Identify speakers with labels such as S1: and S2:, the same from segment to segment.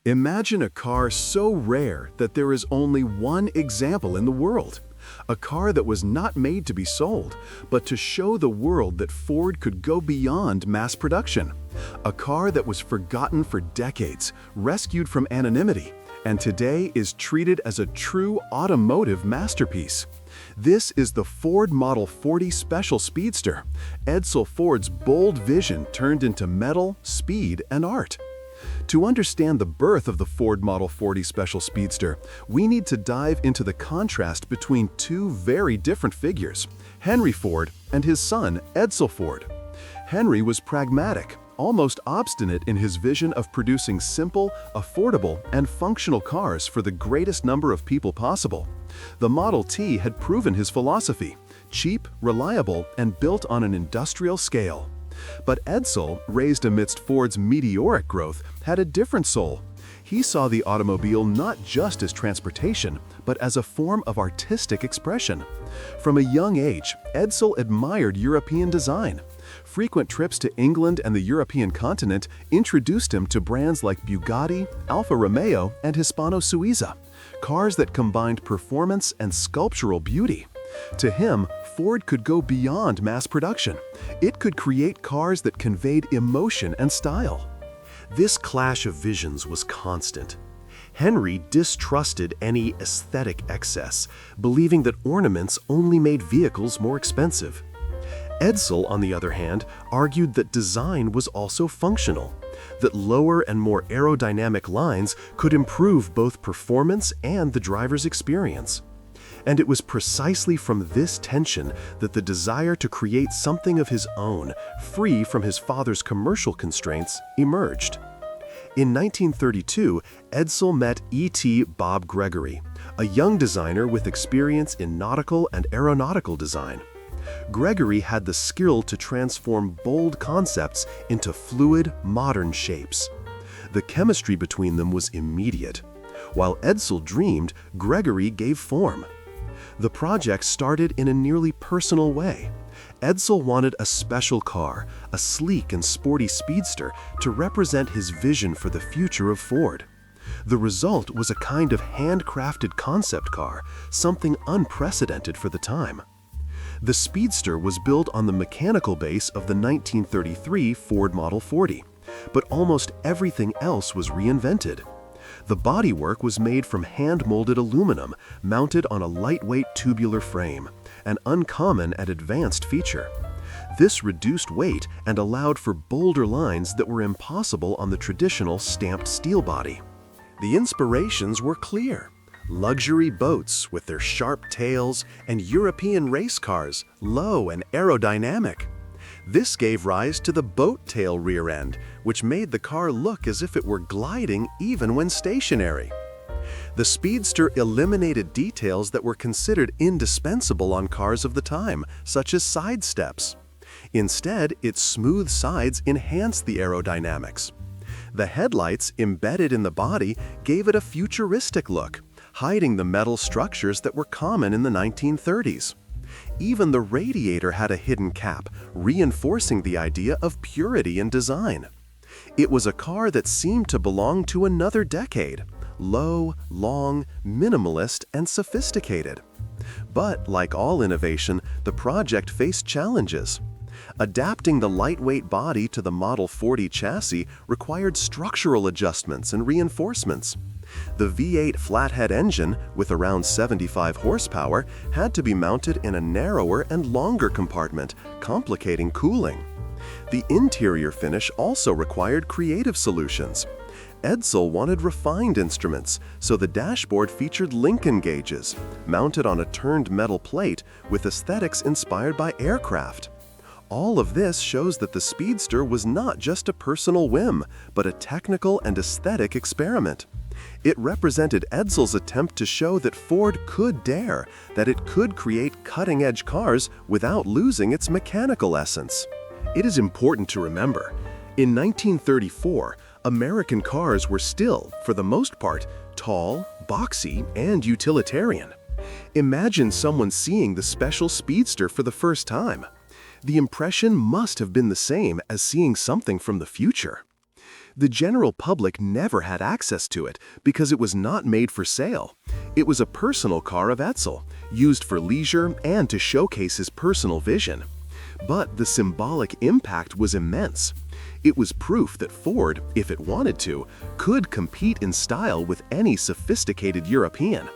S1: Imagine a car so rare that there is only one example in the world. A car that was not made to be sold, but to show the world that Ford could go beyond mass production. A car that was forgotten for decades, rescued from anonymity, and today is treated as a true automotive masterpiece. This is the Ford Model 40 Special Speedster, Edsel Ford's bold vision turned into metal, speed, and art. To understand the birth of the Ford Model 40 Special Speedster, we need to dive into the contrast between two very different figures, Henry Ford and his son, Edsel Ford. Henry was pragmatic, almost obstinate in his vision of producing simple, affordable, and functional cars for the greatest number of people possible. The Model T had proven his philosophy, cheap, reliable, and built on an industrial scale. But Edsel, raised amidst Ford's meteoric growth, had a different soul. He saw the automobile not just as transportation, but as a form of artistic expression. From a young age, Edsel admired European design. Frequent trips to England and the European continent introduced him to brands like Bugatti, Alfa Romeo, and Hispano Suiza, cars that combined performance and sculptural beauty. To him, Ford could go beyond mass production. It could create cars that conveyed emotion and style.
S2: This clash of visions was constant. Henry distrusted any aesthetic excess, believing that ornaments only made vehicles more expensive. Edsel, on the other hand, argued that design was also functional, that lower and more aerodynamic lines could improve both performance and the driver's experience. And it was precisely from this tension that the desire to create something of his own, free from his father's commercial constraints, emerged. In 1932, Edsel met E.T. Bob Gregory, a young designer with experience in nautical and aeronautical design. Gregory had the skill to transform bold concepts into fluid, modern shapes. The chemistry between them was immediate. While Edsel dreamed, Gregory gave form. The project started in a nearly personal way. Edsel wanted a special car, a sleek and sporty speedster, to represent his vision for the future of Ford. The result was a kind of handcrafted concept car, something unprecedented for the time. The Speedster was built on the mechanical base of the 1933 Ford Model 40, but almost everything else was reinvented. The bodywork was made from hand-molded aluminum, mounted on a lightweight tubular frame, an uncommon and advanced feature. This reduced weight and allowed for bolder lines that were impossible on the traditional stamped steel body. The inspirations were clear. Luxury boats with their sharp tails and European race cars, low and aerodynamic. This gave rise to the boat tail rear end, which made the car look as if it were gliding even when stationary. The Speedster eliminated details that were considered indispensable on cars of the time, such as side steps. Instead, its smooth sides enhanced the aerodynamics. The headlights embedded in the body gave it a futuristic look, hiding the metal structures that were common in the 1930s. Even the radiator had a hidden cap, reinforcing the idea of purity in design. It was a car that seemed to belong to another decade, low, long, minimalist, and sophisticated. But like all innovation, the project faced challenges. Adapting the lightweight body to the Model 40 chassis required structural adjustments and reinforcements. The V8 flathead engine, with around 75 horsepower, had to be mounted in a narrower and longer compartment, complicating cooling. The interior finish also required creative solutions. Edsel wanted refined instruments, so the dashboard featured Lincoln gauges, mounted on a turned metal plate with aesthetics inspired by aircraft. All of this shows that the Speedster was not just a personal whim, but a technical and aesthetic experiment. It represented Edsel's attempt to show that Ford could dare, that it could create cutting-edge cars without losing its mechanical essence. It is important to remember, in 1934, American cars were still, for the most part, tall, boxy, and utilitarian. Imagine someone seeing the Special Speedster for the first time. The impression must have been the same as seeing something from the future. The general public never had access to it because it was not made for sale. It was a personal car of Edsel, used for leisure and to showcase his personal vision. But the symbolic impact was immense. It was proof that Ford, if it wanted to, could compete in style with any sophisticated European.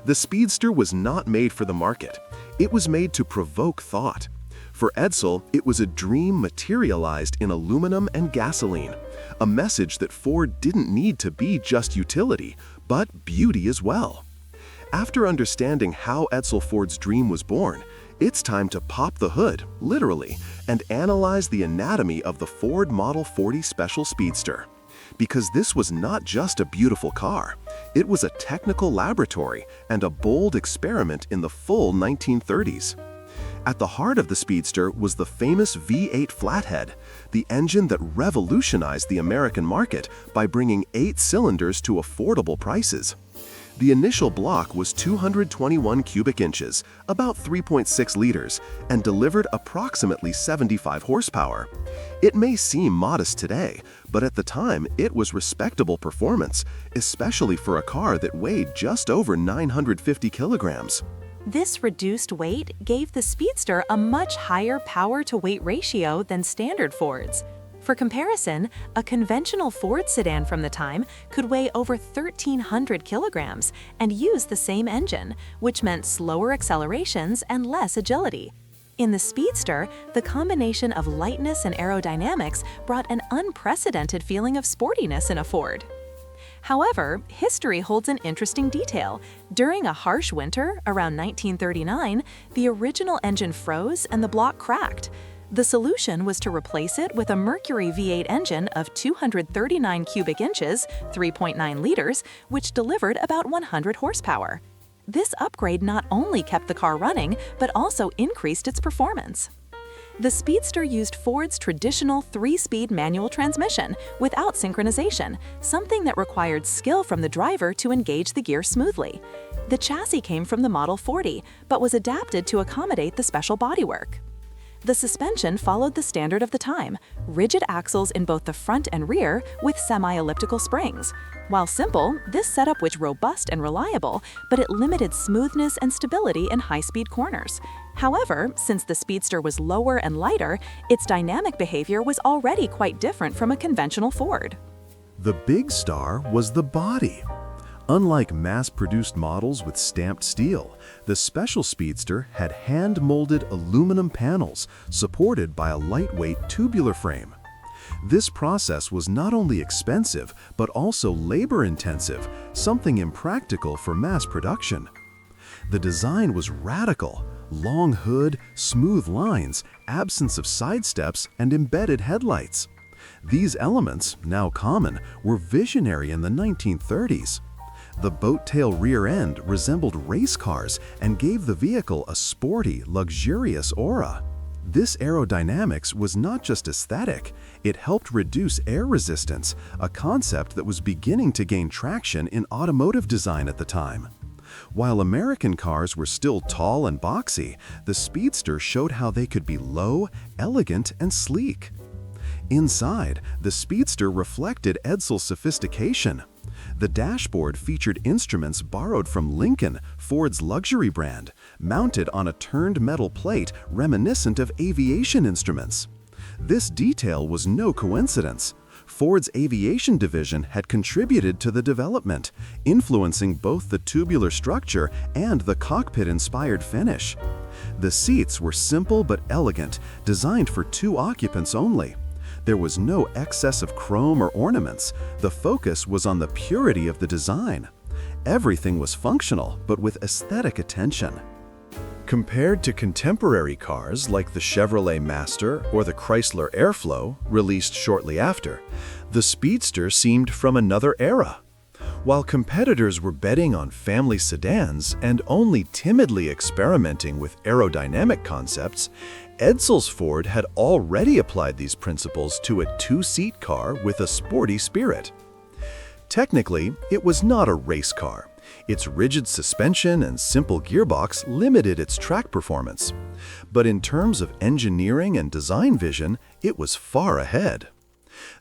S2: The Speedster was not made for the market. It was made to provoke thought. For Edsel, it was a dream materialized in aluminum and gasoline, a message that Ford didn't need to be just utility, but beauty as well. After understanding how Edsel Ford's dream was born, it's time to pop the hood, literally, and analyze the anatomy of the Ford Model 40 Special Speedster. Because this was not just a beautiful car, it was a technical laboratory and a bold experiment in the full 1930s. At the heart of the Speedster was the famous V8 flathead, the engine that revolutionized the American market by bringing 8 cylinders to affordable prices. The initial block was 221 cubic inches, about 3.6 liters, and delivered approximately 75 horsepower. It may seem modest today, but at the time it was respectable performance, especially for a car that weighed just over 950 kilograms.
S3: This reduced weight gave the Speedster a much higher power-to-weight ratio than standard Fords. For comparison, a conventional Ford sedan from the time could weigh over 1,300 kilograms and use the same engine, which meant slower accelerations and less agility. In the Speedster, the combination of lightness and aerodynamics brought an unprecedented feeling of sportiness in a Ford. However, history holds an interesting detail. During a harsh winter, around 1939, the original engine froze and the block cracked. The solution was to replace it with a Mercury V8 engine of 239 cubic inches, 3.9 liters, which delivered about 100 horsepower. This upgrade not only kept the car running, but also increased its performance. The Speedster used Ford's traditional 3-speed manual transmission without synchronization, something that required skill from the driver to engage the gear smoothly. The chassis came from the Model 40, but was adapted to accommodate the special bodywork. The suspension followed the standard of the time, rigid axles in both the front and rear with semi-elliptical springs. While simple, this setup was robust and reliable, but it limited smoothness and stability in high-speed corners. However, since the Speedster was lower and lighter, its dynamic behavior was already quite different from a conventional Ford.
S1: The big star was the body. Unlike mass-produced models with stamped steel, the Special Speedster had hand-molded aluminum panels supported by a lightweight tubular frame. This process was not only expensive, but also labor-intensive, something impractical for mass production. The design was radical: long hood, smooth lines, absence of side steps, and embedded headlights. These elements, now common, were visionary in the 1930s. The boat-tail rear end resembled race cars and gave the vehicle a sporty, luxurious aura. This aerodynamics was not just aesthetic, it helped reduce air resistance, a concept that was beginning to gain traction in automotive design at the time. While American cars were still tall and boxy, the Speedster showed how they could be low, elegant, and sleek. Inside, the Speedster reflected Edsel's sophistication. The dashboard featured instruments borrowed from Lincoln, Ford's luxury brand, mounted on a turned metal plate reminiscent of aviation instruments. This detail was no coincidence. Ford's aviation division had contributed to the development, influencing both the tubular structure and the cockpit-inspired finish. The seats were simple but elegant, designed for 2 occupants only. There was no excess of chrome or ornaments. The focus was on the purity of the design. Everything was functional, but with aesthetic attention. Compared to contemporary cars like the Chevrolet Master or the Chrysler Airflow, released shortly after, the Speedster seemed from another era. While competitors were betting on family sedans and only timidly experimenting with aerodynamic concepts, Edsel's Ford had already applied these principles to a 2-seat car with a sporty spirit. Technically, it was not a race car. Its rigid suspension and simple gearbox limited its track performance. But in terms of engineering and design vision, it was far ahead.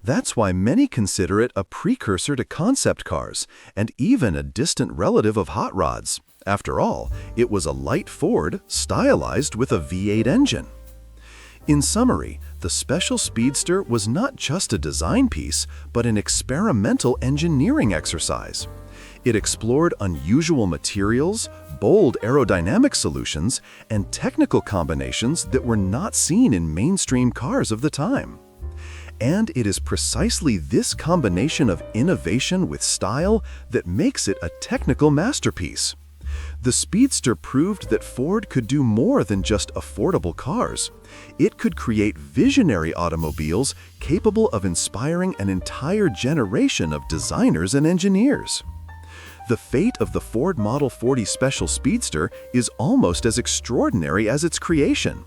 S1: That's why many consider it a precursor to concept cars, and even a distant relative of hot rods. After all, it was a light Ford stylized with a V8 engine. In summary, the Special Speedster was not just a design piece, but an experimental engineering exercise. It explored unusual materials, bold aerodynamic solutions, and technical combinations that were not seen in mainstream cars of the time. And it is precisely this combination of innovation with style that makes it a technical masterpiece. The Speedster proved that Ford could do more than just affordable cars. It could create visionary automobiles capable of inspiring an entire generation of designers and engineers. The fate of the Ford Model 40 Special Speedster is almost as extraordinary as its creation.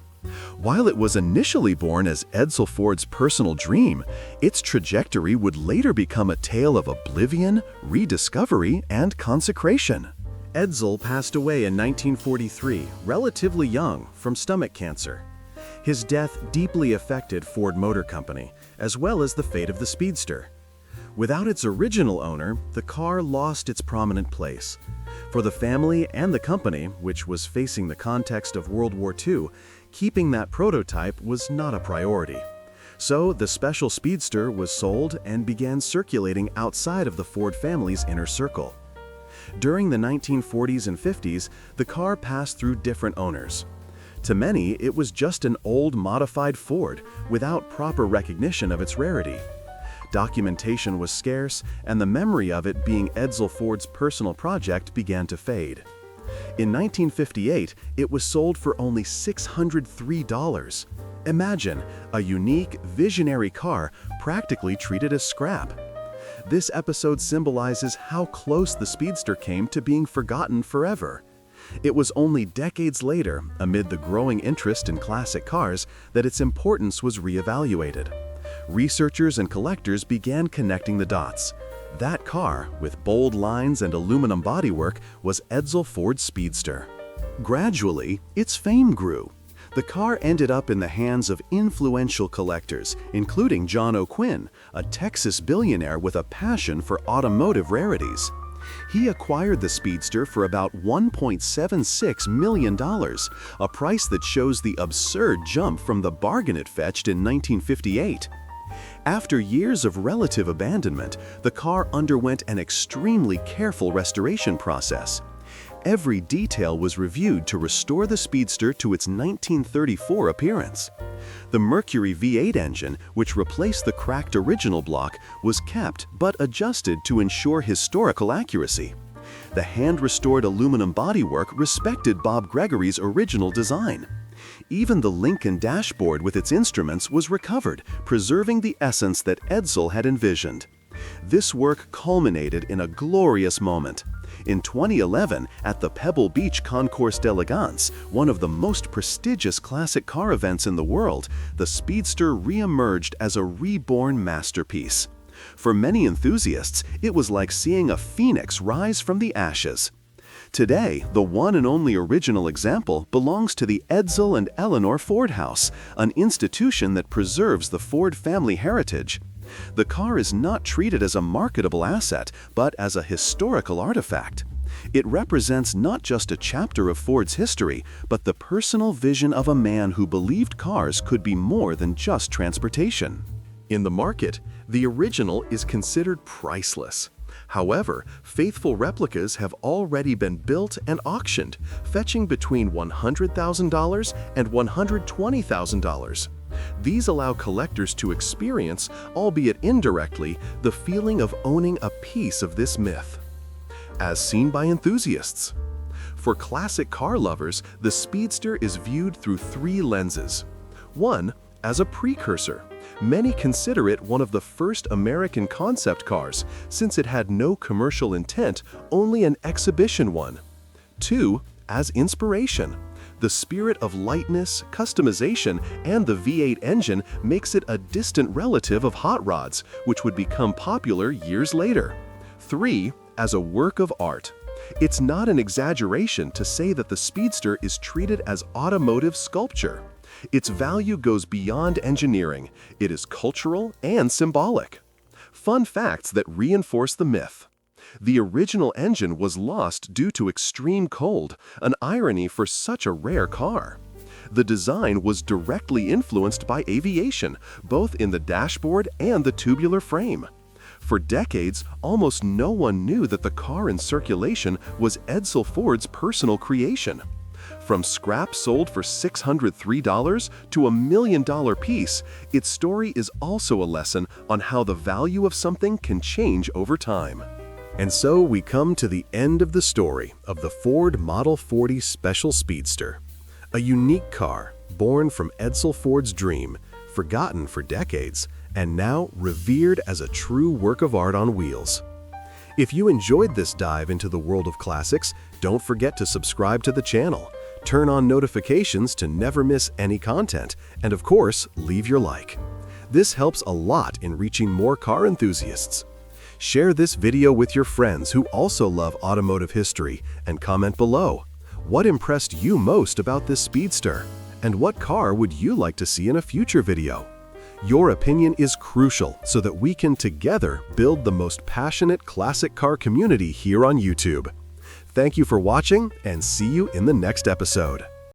S1: While it was initially born as Edsel Ford's personal dream, its trajectory would later become a tale of oblivion, rediscovery, and consecration. Edsel passed away in 1943, relatively young, from stomach cancer. His death deeply affected Ford Motor Company, as well as the fate of the Speedster. Without its original owner, the car lost its prominent place. For the family and the company, which was facing the context of World War II, keeping that prototype was not a priority. So the Special Speedster was sold and began circulating outside of the Ford family's inner circle. During the 1940s and 50s, the car passed through different owners. To many, it was just an old modified Ford without proper recognition of its rarity. Documentation was scarce, and the memory of it being Edsel Ford's personal project began to fade. In 1958, it was sold for only $603. Imagine a unique, visionary car practically treated as scrap. This episode symbolizes how close the Speedster came to being forgotten forever. It was only decades later, amid the growing interest in classic cars, that its importance was reevaluated. Researchers and collectors began connecting the dots. That car, with bold lines and aluminum bodywork, was Edsel Ford's Speedster. Gradually, its fame grew. The car ended up in the hands of influential collectors, including John O'Quinn, a Texas billionaire with a passion for automotive rarities. He acquired the Speedster for about $1.76 million, a price that shows the absurd jump from the bargain it fetched in 1958. After years of relative abandonment, the car underwent an extremely careful restoration process. Every detail was reviewed to restore the Speedster to its 1934 appearance. The Mercury V8 engine, which replaced the cracked original block, was kept but adjusted to ensure historical accuracy. The hand-restored aluminum bodywork respected Bob Gregory's original design. Even the Lincoln dashboard with its instruments was recovered, preserving the essence that Edsel had envisioned. This work culminated in a glorious moment. In 2011, at the Pebble Beach Concours d'Elegance, one of the most prestigious classic car events in the world, the Speedster re-emerged as a reborn masterpiece. For many enthusiasts, it was like seeing a phoenix rise from the ashes. Today, the one and only original example belongs to the Edsel and Eleanor Ford House, an institution that preserves the Ford family heritage. The car is not treated as a marketable asset, but as a historical artifact. It represents not just a chapter of Ford's history, but the personal vision of a man who believed cars could be more than just transportation. In the market, the original is considered priceless. However, faithful replicas have already been built and auctioned, fetching between $100,000 and $120,000. These allow collectors to experience, albeit indirectly, the feeling of owning a piece of this myth. As seen by enthusiasts. For classic car lovers, the Speedster is viewed through three lenses. One, as a precursor. Many consider it one of the first American concept cars, since it had no commercial intent, only an exhibition one. Two, as inspiration. The spirit of lightness, customization, and the V8 engine makes it a distant relative of hot rods, which would become popular years later. Three, as a work of art. It's not an exaggeration to say that the Speedster is treated as automotive sculpture.
S2: Its value goes beyond engineering. It is cultural and symbolic. Fun facts that reinforce the myth. The original engine was lost due to extreme cold, an irony for such a rare car. The design was directly influenced by aviation, both in the dashboard and the tubular frame. For decades, almost no one knew that the car in circulation was Edsel Ford's personal creation. From scrap sold for $603 to $1 million piece, its story is also a lesson on how the value of something can change over time. And so we come to the end of the story of the Ford Model 40 Special Speedster. A unique car, born from Edsel Ford's dream, forgotten for decades, and now revered as a true work of art on wheels. If you enjoyed this dive into the world of classics, don't forget to subscribe to the channel, turn on notifications to never miss any content, and of course, leave your like. This helps a lot in reaching more car enthusiasts. Share this video with your friends who also love automotive history, and comment below. What impressed you most about this Speedster? And what car would you like to see in a future video? Your opinion is crucial so that we can together build the most passionate classic car community here on YouTube. Thank you for watching, and see you in the next episode.